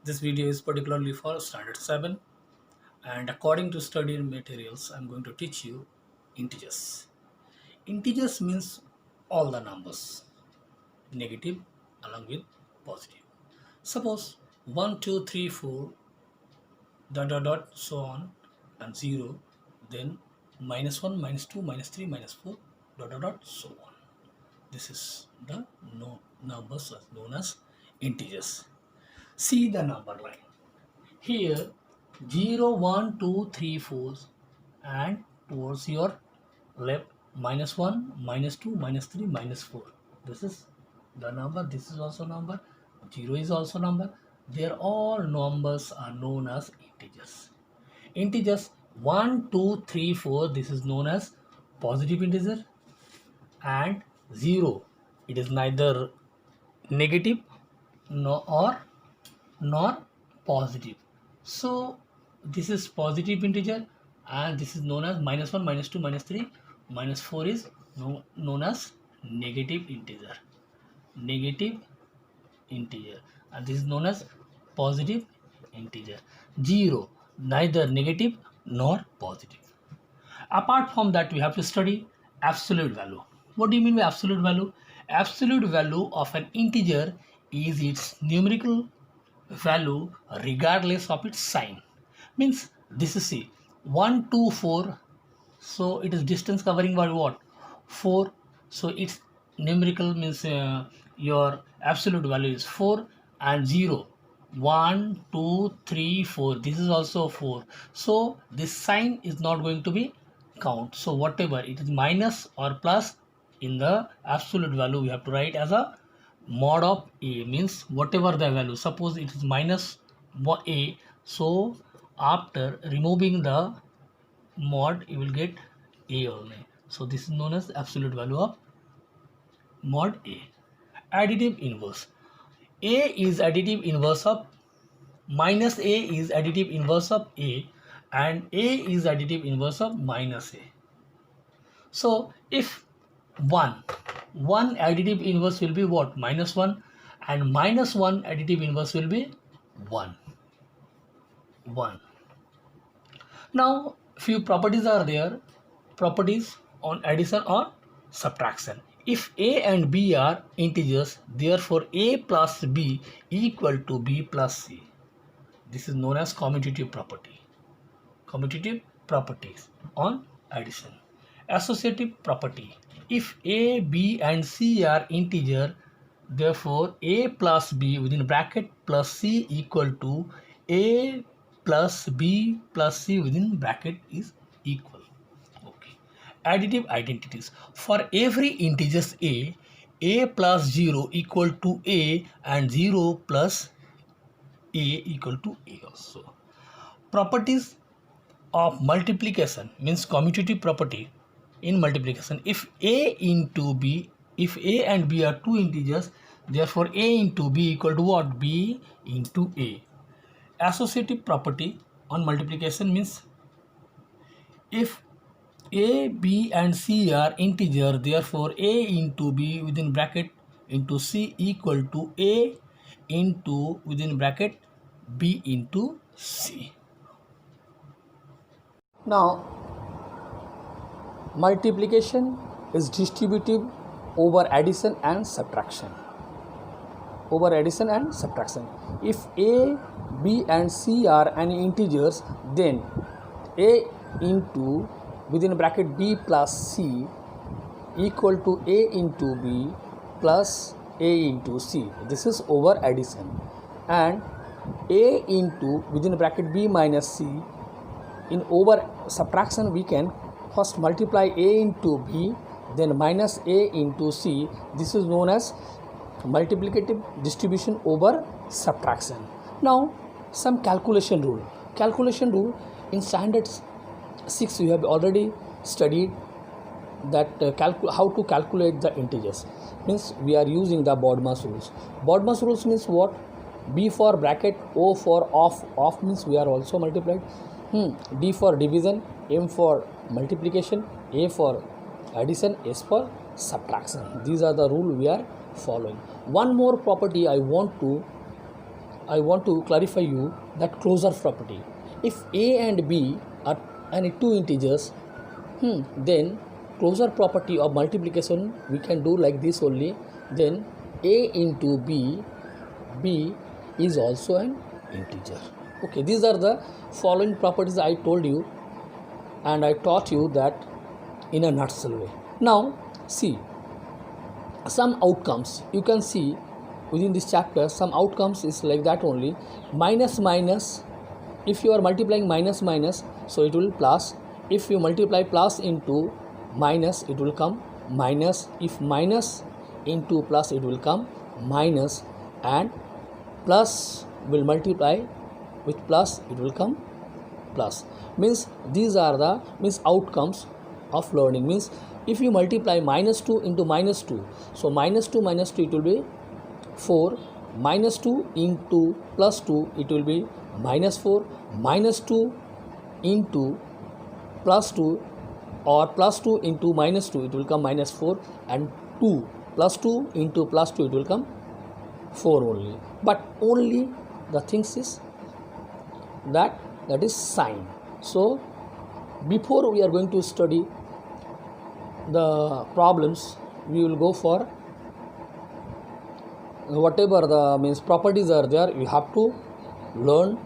This video is particularly for standard 7, and according to study materials I'm going to teach you integers. Integers means all the numbers, negative along with positive. Suppose 1 2 3 4 dot dot dot so on and 0, then -1 -2 -3 -4 dot dot dot so on. This is the numbers known as integers. See the number line here, 0 1 2 3 4, and towards your left -1 -2 -3 -4. This is the number, this is also number, 0 is also number. They're all numbers are known as integers. Integers 1 2 3 4, this is known as positive integer, and 0, it is neither negative nor positive. So this is positive integer, and this is known as -1 -2 -3 -4 is known as negative integer. Negative integer, and this is known as positive integer. 0, neither negative nor positive. Apart from that, we have to study absolute value. What do you mean by absolute value? Absolute value of an integer is its numerical value regardless of its sign. Means this is, see, 1 2 4, so it is distance covering by what? 4. So its numerical means your absolute value is 4, and 0 1 2 3 4, this is also 4. So this sign is not going to be count. So whatever it is, minus or plus in the absolute value, we have to write as a mod of a, means whatever the value. Suppose it is minus a, so after removing the mod you will get a only. So this is known as absolute value of mod a. Additive inverse, a is additive inverse of minus a is additive inverse of a, and a is additive inverse of minus a. So if 1 additive inverse will be what? -1, and -1 additive inverse will be 1. Now few properties are there, properties on addition or subtraction. If a and b are integers, therefore a plus b equal to b plus c. This is known as commutative property. Commutative properties on addition. Associative property. If a, b and c are integer, therefore a plus b within bracket plus c equal to a plus b plus c within bracket is equal. Okay. Additive identities. For every integers a plus 0 equal to a, and 0 plus a equal to a also. Properties of multiplication means commutative property in multiplication. If a into b, if a and b are two integers, therefore a into b equal to what? B into a. Associative property on multiplication means if a, b and c are integer, therefore a into b within bracket into c equal to a into within bracket b into c. Now multiplication is distributive over addition and subtraction. Over addition and subtraction. If a, b and c are any integers, then a into within bracket b plus c equal to a into b plus a into c. This is over addition. And a into within bracket b minus c, in over subtraction we can first multiply a into b, then minus a into c. This is known as multiplicative distribution over subtraction. Now some calculation rule. Calculation rule in standard 6 you have already studied that how to calculate the integers. Means we are using the BODMAS rules. BODMAS rules means what? B for bracket, O for off means we are also multiplied, D for division, M for multiplication, A for addition, S for subtraction. These are the rule we are following. One more property I want to I want to clarify you that closure property. If a and b are any two integers, then closure property of multiplication we can do like this only. Then a into b is also an integer. Okay, these are the following properties I told you and I taught you that in a nutshell way. Now see some outcomes. You can see within this chapter some outcomes is like that only. Minus minus, if you are multiplying minus minus, so it will plus. If you multiply plus into minus, it will come minus. If minus into plus, it will come minus, and plus will multiply with plus, it will come plus. Means these are the outcomes of learning. Means if you multiply minus 2 into minus 2, so minus 2 it will be 4, minus 2 into plus 2 it will be minus 4, minus 2 into plus 2 or plus 2 into minus 2 it will come minus 4, and 2 plus 2 into plus 2 it will come 4 only. But only the things is that is sign. So before we are going to study the problems, we will go for whatever the properties are there, you have to learn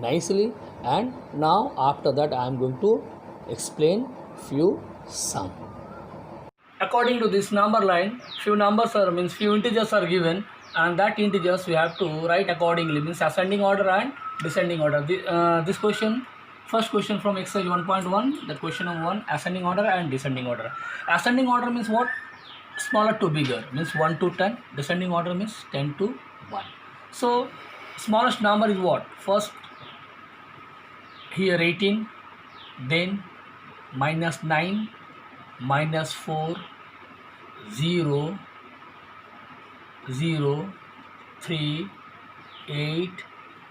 nicely. And now after that I am going to explain few sum. According to this number line, few numbers are few integers are given, and that integers we have to write accordingly, means ascending order and descending order. This question, first question from exercise 1.1, that question number 1, ascending order and descending order. Ascending order means what? Smaller to bigger, means 1 to 10. Descending order means 10 to 1. So smallest number is what? First here 18, then minus 9, minus 4, 0, 0, 3, 8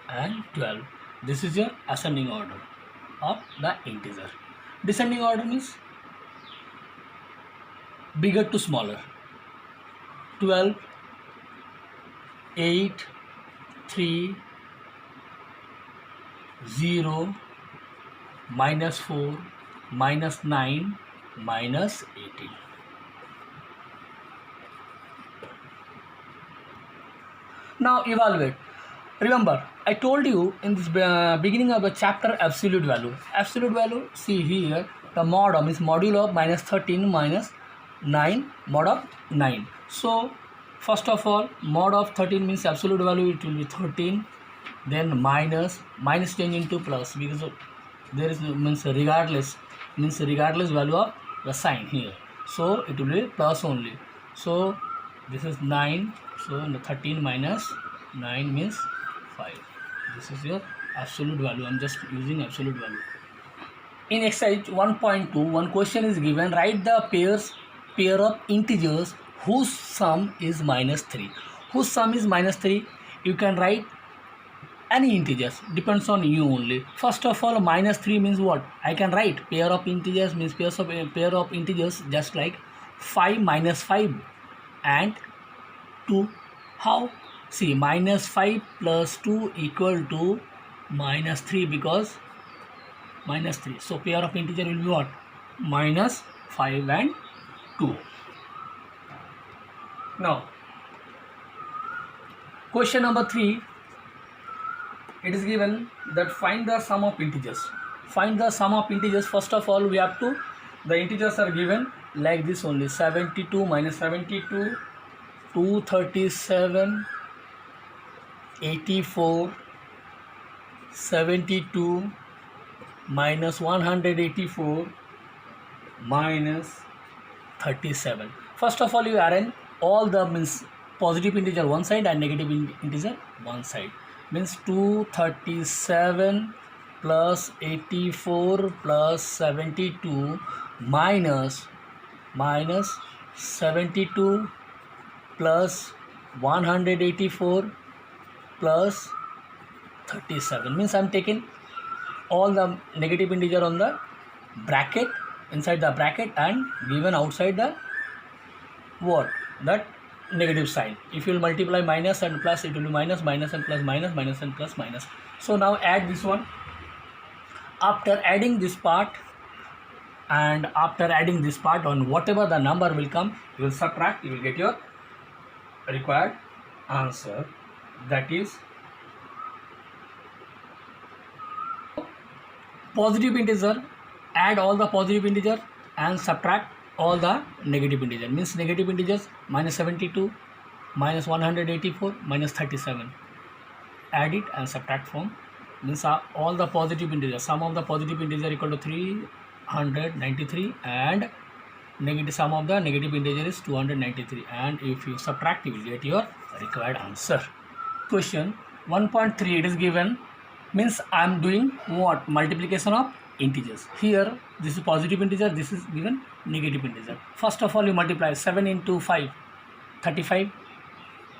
and 12. This is your ascending order of the integer. Descending order means bigger to smaller. 12, 8, 3, 0, minus 4, minus 9, minus 18. Now evaluate. Remember, I told you in this beginning of the chapter absolute value. Absolute value, see here, the mod means modulo of minus 13 minus 9, mod of 9. So first of all, mod of 13 means absolute value, it will be 13. Then minus change into plus, because there is regardless value of the sign here. So it will be plus only. So this is 9. So 13 minus 9 means 5. This is your absolute value. I am just using absolute value. In exercise 1.2, one question is given. Write the pair of integers whose sum is minus 3. Whose sum is minus 3? You can write any integers, depends on you only. First of all, minus 3 means what? I can write pair of integers means pair of integers just like 5 minus 5 and 2. How? See, minus 5 plus 2 equal to minus 3, because minus 3. So pair of integer will be what? Minus 5 and 2. Now question number 3, it is given that find the sum of integers. Find the sum of integers. First of all, we have to, the integers are given like this only. 72 minus 72, 237, 84, 72, minus 184, minus 37. First of all, you arrange all the positive integer one side and negative integer one side. Means 237 plus 84 plus 72 minus 72 plus 184 plus 37. Means I am taking all the negative integer on the bracket, inside the bracket, and given outside the what? That negative sign. If you will multiply minus and plus, it will be minus, minus and plus, minus, minus and plus, minus. So now add this one. After adding this part, and after adding this part, on whatever the number will come, you will subtract, you will get your required answer. That is positive integer, add all the positive integer and subtract all the negative integer. Means negative integers, minus 72, minus 184, minus 37. Add it and subtract from, means all the positive integers. Sum of the positive integer equal to 393 and negative sum of the negative integer is 293, and if you subtract, you will get your required answer. Question 1.3, it is given, means I am doing what? Multiplication of integers. Here this is positive integer, this is given negative integer. First of all, you multiply 7 into 5, 35,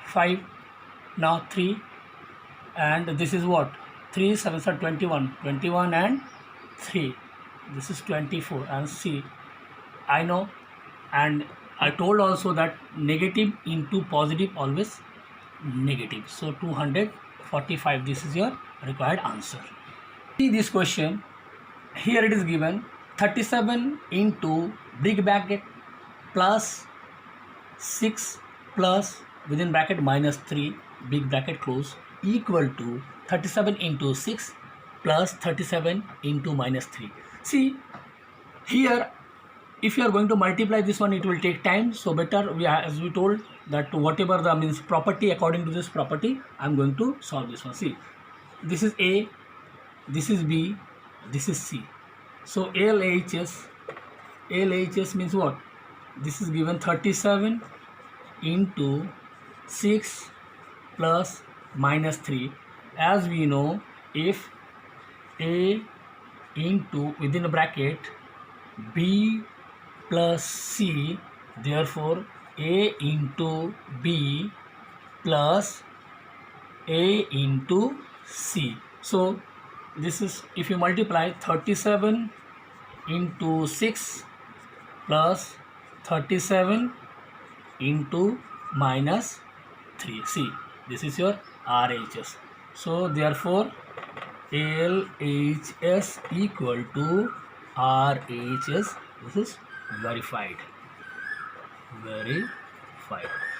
5, now 3, and this is what? 3 7s are 21, 21 and 3, this is 24. And see, I know, and I told also that negative into positive always negative. So 245, this is your required answer. See this question, here it is given 37 into big bracket plus 6 plus within bracket minus 3 big bracket close equal to 37 into 6 plus 37 into minus 3. See here, if you are going to multiply this one, it will take time. So better, as we told that whatever the means property, according to this property, I am going to solve this one. See, this is A, this is B, this is C. So LHS means what? This is given 37 into 6 plus minus 3. As we know, if A into within a bracket B plus C, therefore A into B plus A into C. So this is, if you multiply 37 into 6 plus 37 into minus 3. See, this is your RHS. So therefore LHS equal to RHS. This is verified.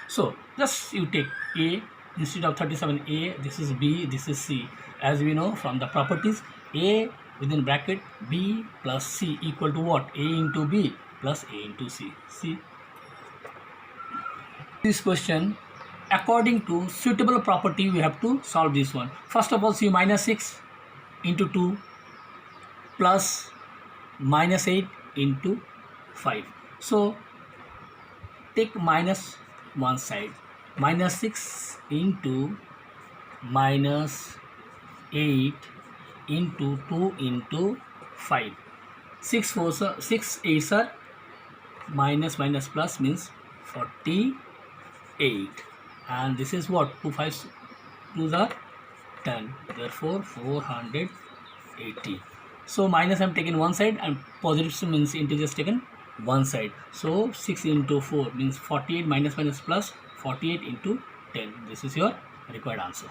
So just you take A instead of 37A, this is B, this is C. As we know from the properties, A within bracket B plus C equal to what? A into B plus A into C. See this question, according to suitable property, we have to solve this one. First of all, see, minus 6 into 2 plus minus 8 into 5. So take minus one side, minus 6 into minus 8 into 2 into 5. 6 8s are minus minus plus means 48, and this is what? 2 5s 2s are 10, therefore 480. So minus I am taken one side and positive means integers taken one side. So 6 into 4 means 48, minus minus plus 48 into 10. This is your required answer.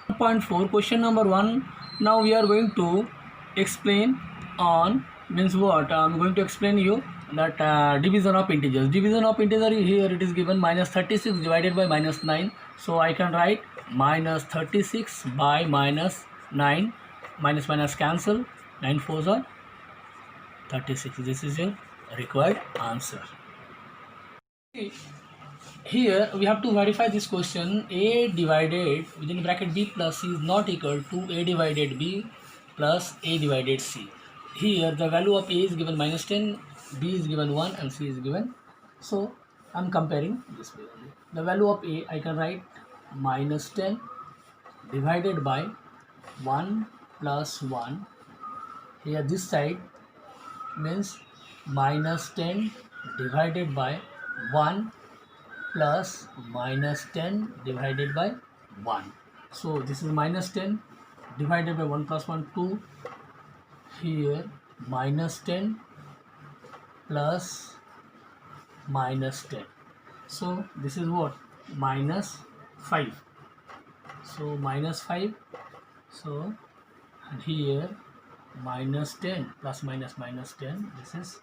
1.4, question number 1. Now we are going to explain on, means what? I am going to explain you that division of integers. Division of integer, here it is given minus 36 divided by minus 9. So I can write minus 36 by minus 9. Minus minus cancel. 9 4s are 36. This is your required answer. Here we have to verify this question. A divided within bracket B plus C is not equal to A divided B plus A divided C. Here the value of A is given minus 10, B is given 1 and C is given. So I am comparing this way only. The value of A, I can write minus 10 divided by 1 plus 1. Here this side means minus 10 divided by 1 plus minus 10 divided by 1. So this is minus 10 divided by 1 plus 1, 2. Here minus 10 plus minus 10. So this is what? minus 5. So minus 5. So and here minus 10 plus minus minus 10. This is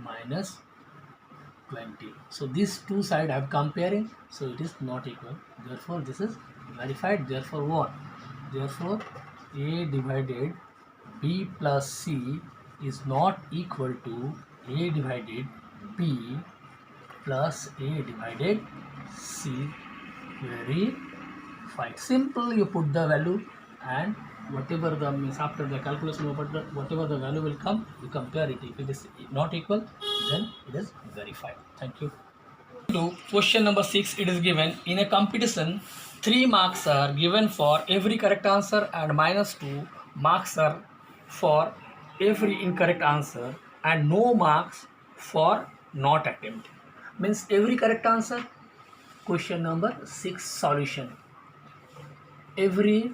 minus 20. So these two sides I am comparing. So it is not equal. Therefore this is verified. Therefore what? Therefore A divided B plus C is not equal to A divided B plus A divided C. Very fine. Simple. You put the value and whatever the means after the calculation whatever the value will come, you compare it. If it is not equal, then it is verified. Thank you. To question number 6, it is given in a competition 3 marks are given for every correct answer and minus 2 marks are for every incorrect answer and no marks for not attempt. Means every correct answer. Question number 6 solution. Every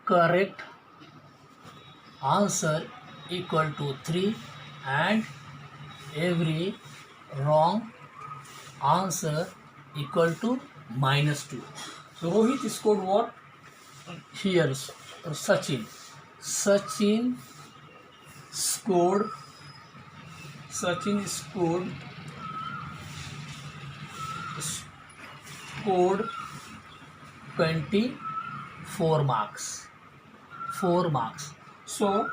correct answer equal to 3 and every wrong answer equal to minus 2. So Rohit scored what? Here Sachin scored 24 marks. 4 marks. So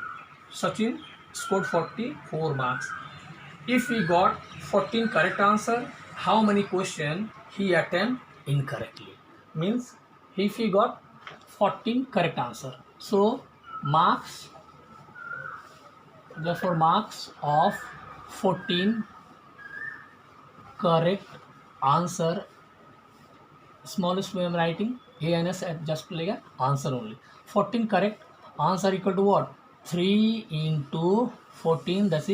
Sachin scored 44 marks. If he got 14 correct answer, how many question he attempt incorrectly? Means if he got 14 correct answer. So marks, therefore marks of 14 correct answer, smallest way I am writing A and S at just like a answer only. 14 correct answer equal to what? 3 into 14, that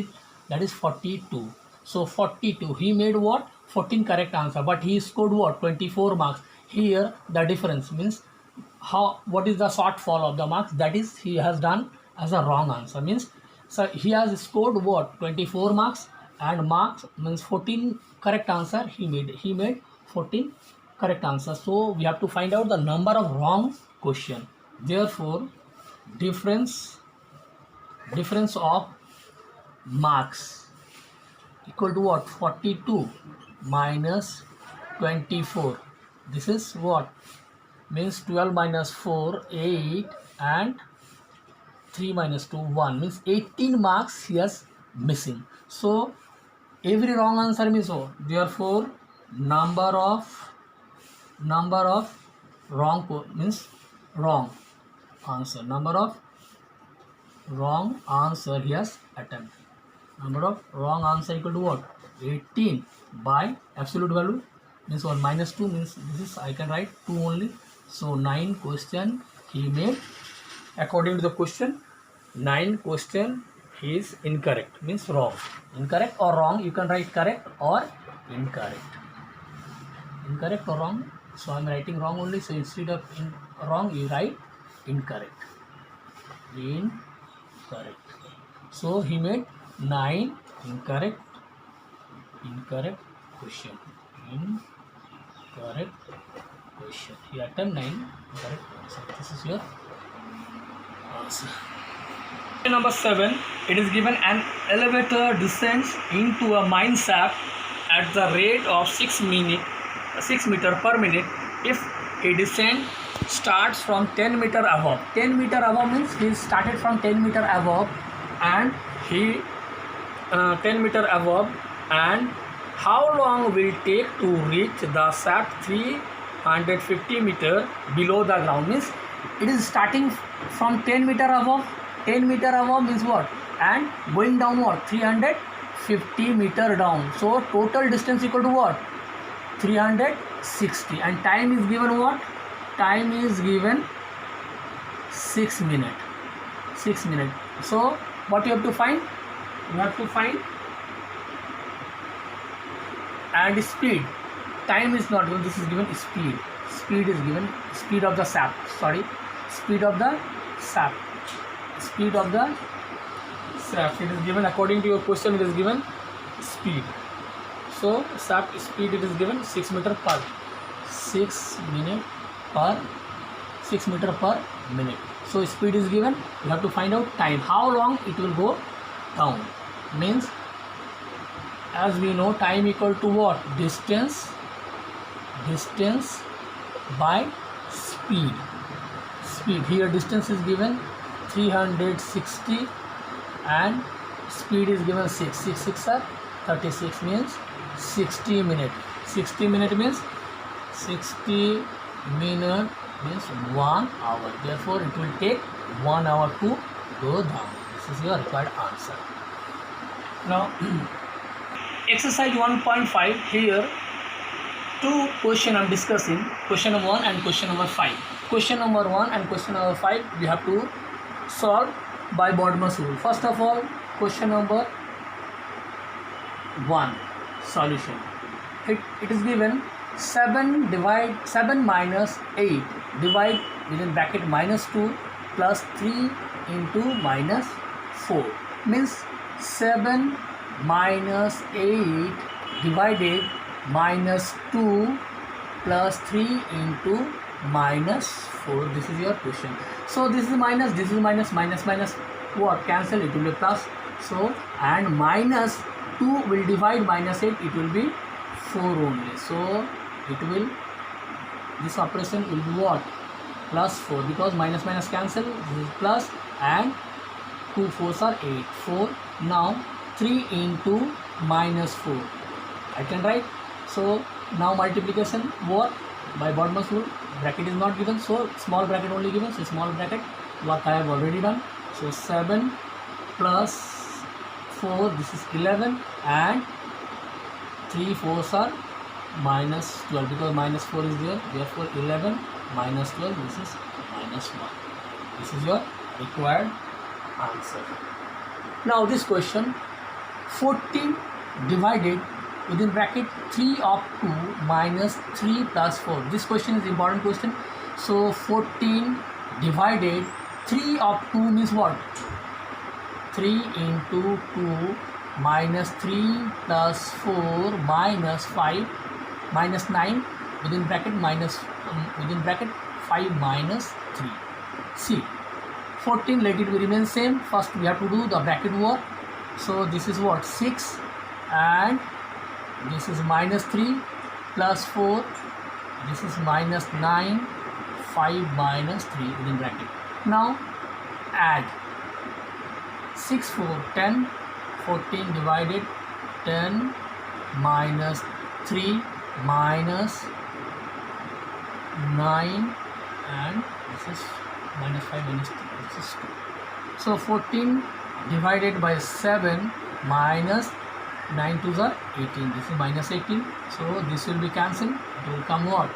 is 42. So 42, he made what? 14 correct answer, but he scored what? 24 marks. Here the difference means what is the shortfall of the marks, that is he has done as a wrong answer. Means so he has scored what? 24 marks and marks means 14 correct answer he made 14 correct answer. So we have to find out the number of wrong question. Therefore difference of marks equal to what? 42 minus 24. This is what? Means 12 minus 4 8 and 3 minus 2 1, means 18 marks he has missing. So every wrong answer means so. Therefore number of wrong means wrong answer. Number of wrong answer he has attempted. Number of wrong answer equal to what? 18 by absolute value means what? Minus 2 means this is I can write 2 only. So 9 question he made. According to the question, 9 question is incorrect, means wrong. Incorrect or wrong, you can write correct or incorrect. Incorrect or wrong. So I am writing wrong only. So instead of wrong, you write incorrect. Incorrect. So he made 9 incorrect question. Incorrect question. He attempted 9 correct answer. This is your answer. Number 7, it is given an elevator descends into a mine shaft at the rate of 6 meter per minute if a descent starts from 10 meter above. 10 meter above means he started from 10 meter above and he 10 meter above, and how long will take to reach the shaft 350 meter below the ground. Means it is starting from 10 meter above. 10 meter above means what? And going down what? 350 meter down. So total distance equal to what? 360. And time is given what? Time is given 6 minutes. 6 minutes. So what you have to find? You have to find and speed. Time is not given. This is given speed. Speed is given. Speed of the shaft. Sorry. Speed of the shaft. Speed of the shaft. It is given according to your question. It is given speed. So shaft speed it is given 6 meter per 6 minute per 6 meter per minute. So speed is given, you have to find out time, how long it will go down. Means as we know, time equal to what? Distance by speed. Here distance is given 360 and speed is given 6. 6 are 36 means 60 minute. 60 minute means 60 minute means 1 hour. Therefore it will take 1 hour to go down. This is your required answer. Now exercise 1.5, here two question I am discussing, question number 1 and question number 5. Question number 1 and question number 5 we have to solve by Bodmer's rule. First of all, question number 1 solution. It is given 7 minus 8 divide within bracket minus 2 plus 3 into minus 4 means 7 minus 8 divided minus 2 plus 3 into minus 4. This is your question. So this is minus, this is minus, minus what? Cancel, it will be plus. So and minus 2 will divide minus 8, it will be 4 only. So it will, this operation will be what? Plus 4, because minus cancel, this is plus and 2 4s are 8. 4. Now 3 into minus 4 I can write. So now multiplication what? By Bodmer's rule, bracket is not given, so small bracket only given. So small bracket, what I have already done. So 7 plus 4, this is 11 and 3 4s are minus 12, because minus 4 is there. Therefore 11 minus 12, this is minus 1. This is your required answer. Now this question, 14 divided within bracket 3 of 2 minus 3 plus 4. This question is important question. So 14 divided 3 of 2 means what? 3 into 2 minus 3 plus 4 minus 5 minus 9 within bracket minus within bracket 5 minus 3. See, 14, let it remain same. First we have to do the bracket work. So this is what? 6 and this is minus 3 plus 4, this is minus 9, 5 minus 3 within bracket. Now add 6 4 10, 14 divided 10 minus 3 minus 9 and this is minus 5 minus 3, this is 2. So 14 divided by 7 minus 9 2s are 18, this is minus 18. So this will be cancelled, it will come what?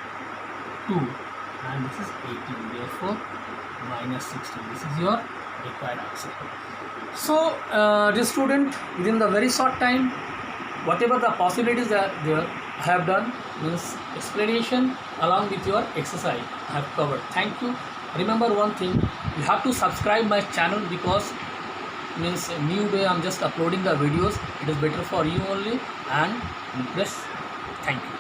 2 and this is 18, therefore minus 16. This is your required answer. So dear student, within the very short time, whatever the possibilities are there, I have done this explanation along with your exercise I have covered. Thank you. Remember one thing, you have to subscribe my channel, because means new day I'm just uploading the videos. It is better for you only, and press thank you.